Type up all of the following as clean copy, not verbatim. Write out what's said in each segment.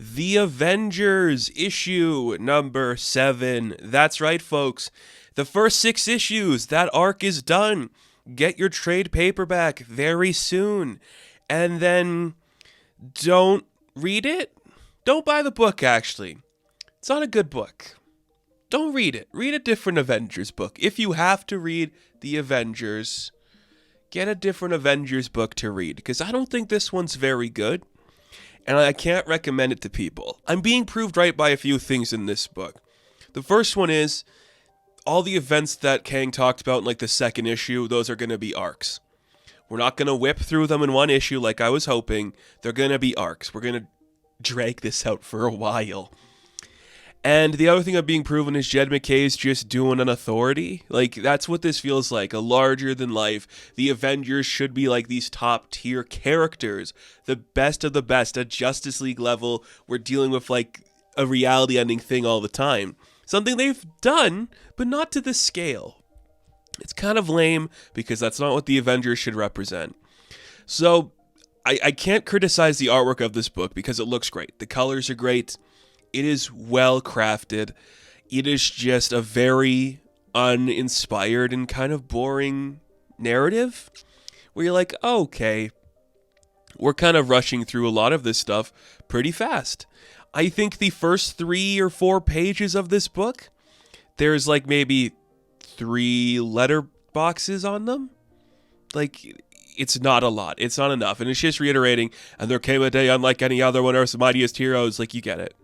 The Avengers issue number 7. That's right, folks. The first 6 issues, that arc is done. Get your trade paperback very soon. And then don't read it. Don't buy the book, actually. It's not a good book. Don't read it. Read a different Avengers book. If you have to read the Avengers, get a different Avengers book to read, because I don't think this one's very good. And I can't recommend it to people. I'm being proved right by a few things in this book. The first one is, all the events that Kang talked about in like the second issue, those are going to be arcs. We're not going to whip through them in one issue like I was hoping. They're going to be arcs. We're going to drag this out for a while. And the other thing I'm being proven is Jed McKay's just doing an authority. Like, that's what this feels like, a larger than life. The Avengers should be like these top tier characters, the best of the best at Justice League level. We're dealing with like a reality ending thing all the time. Something they've done, but not to this scale. It's kind of lame because that's not what the Avengers should represent. So I can't criticize the artwork of this book because it looks great. The colors are great. It is well crafted. It is just a very uninspired and kind of boring narrative where you're like, oh, okay, we're kind of rushing through a lot of this stuff pretty fast. I think the first 3 or 4 pages of this book, there's like maybe 3 letter boxes on them. Like, it's not a lot. It's not enough. And it's just reiterating, and there came a day unlike any other when Earth's mightiest heroes, like, you get it.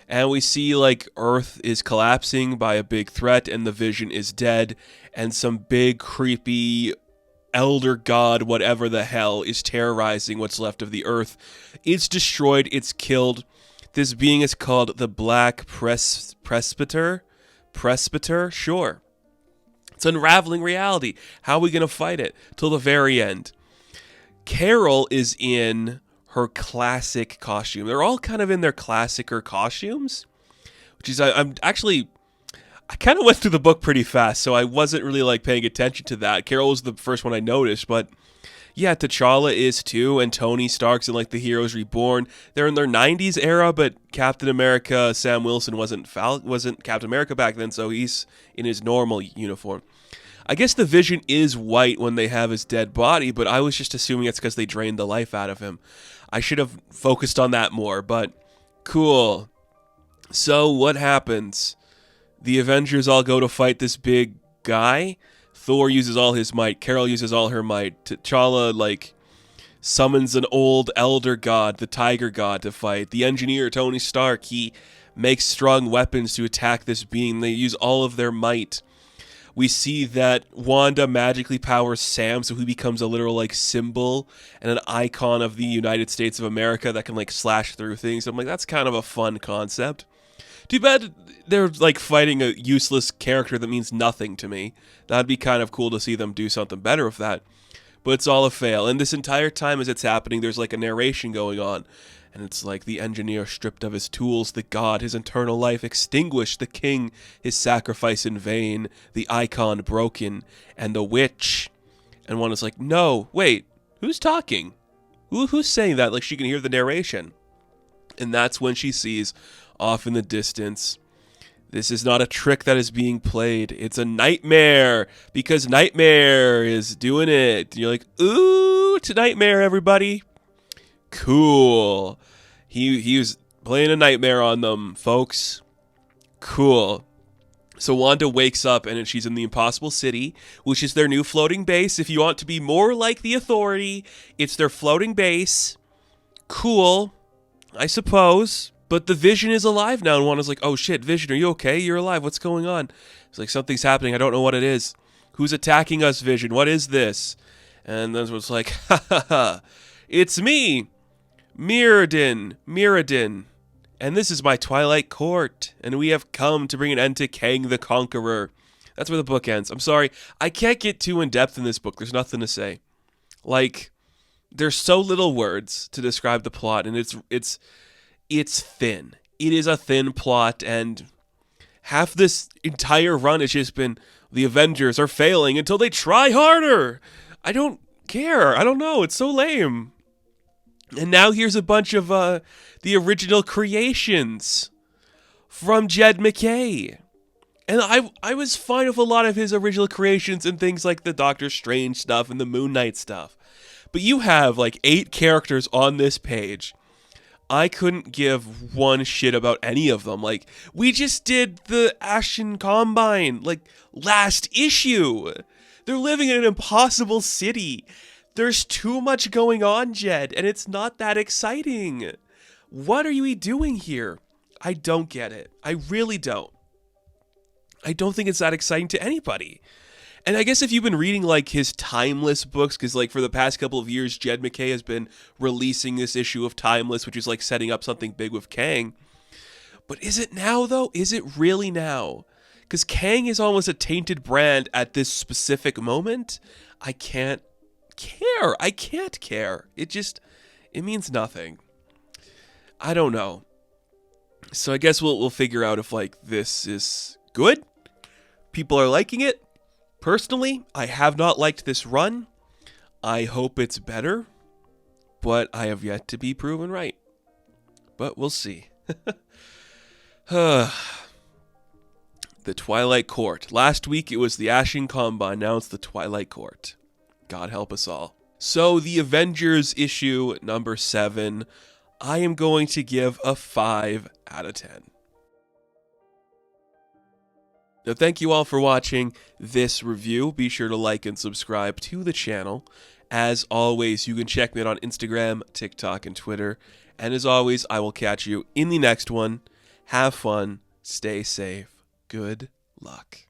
And we see, like, Earth is collapsing by a big threat, and the Vision is dead, and some big, creepy, elder god, whatever the hell, is terrorizing what's left of the Earth. It's destroyed. It's killed. This being is called the Black Presbyter? Presbyter? Sure. It's unraveling reality. How are we going to fight it? Till the very end. Carol is in her classic costume. They're all kind of in their classicer costumes, which is, I kind of went through the book pretty fast, so I wasn't really like paying attention to that. Carol was the first one I noticed, but yeah, T'Challa is too, and Tony Stark's in like the Heroes Reborn. They're in their 90s era, but Captain America, Sam Wilson wasn't Captain America back then, so he's in his normal uniform. I guess the Vision is white when they have his dead body, but I was just assuming it's because they drained the life out of him. I should have focused on that more, but cool. So what happens? The Avengers all go to fight this big guy. Thor uses all his might. Carol uses all her might. T'Challa, like, summons an old elder god, the Tiger God, to fight. The engineer, Tony Stark, he makes strong weapons to attack this being. They use all of their might. We see that Wanda magically powers Sam, so he becomes a literal, like, symbol and an icon of the United States of America that can, like, slash through things. I'm like, that's kind of a fun concept. Too bad they're, like, fighting a useless character that means nothing to me. That'd be kind of cool to see them do something better with that. But it's all a fail. And this entire time as it's happening, there's, like, a narration going on. And it's like the engineer stripped of his tools, the god, his eternal life extinguished, the king, his sacrifice in vain, the icon broken, and the witch. And one is like, no, wait, who's talking? Who's saying that? Like, she can hear the narration. And that's when she sees, off in the distance, this is not a trick that is being played. It's a nightmare, because Nightmare is doing it. And you're like, ooh, to Nightmare, everybody. Cool. He was playing a nightmare on them, folks. Cool. So Wanda wakes up and she's in the Impossible City, which is their new floating base. If you want to be more like the Authority, it's their floating base. Cool, I suppose. But the Vision is alive now, and Wanda's like, oh shit, Vision, are you okay? You're alive. What's going on? It's like, something's happening. I don't know what it is. Who's attacking us, Vision? What is this? And then it's like, ha ha ha, it's me, Mirrodin, and this is my Twilight Court, and we have come to bring an end to Kang the Conqueror. That's where the book ends. I'm sorry, I can't get too in-depth in this book. There's nothing to say. Like, there's so little words to describe the plot, and it's thin. It is a thin plot, and half this entire run has just been the Avengers are failing until they try harder. I don't care. I don't know. It's so lame. And now here's a bunch of the original creations from Jed MacKay. And I was fine with a lot of his original creations and things like the Doctor Strange stuff and the Moon Knight stuff. But you have like 8 characters on this page. I couldn't give one shit about any of them. Like, we just did the Ashen Combine, like, last issue. They're living in an impossible city. There's too much going on, Jed, and it's not that exciting. What are you doing here? I don't get it. I really don't. I don't think it's that exciting to anybody. And I guess if you've been reading, like, his Timeless books, because, like, for the past couple of years, Jed MacKay has been releasing this issue of Timeless, which is, like, setting up something big with Kang. But is it now, though? Is it really now? Because Kang is almost a tainted brand at this specific moment. I can't care. I can't care. It means nothing. I don't know. So I guess we'll figure out if, like, this is good. People are liking it. Personally, I have not liked this run. I hope it's better, but I have yet to be proven right. But we'll see. The Twilight Court. Last week it was the Ashen Combine, now it's the Twilight Court. God help us all. So the Avengers issue number 7, I am going to give a 5 out of 10. Now, thank you all for watching this review. Be sure to like and subscribe to the channel. As always, you can check me out on Instagram, TikTok, and Twitter. And as always, I will catch you in the next one. Have fun. Stay safe. Good luck.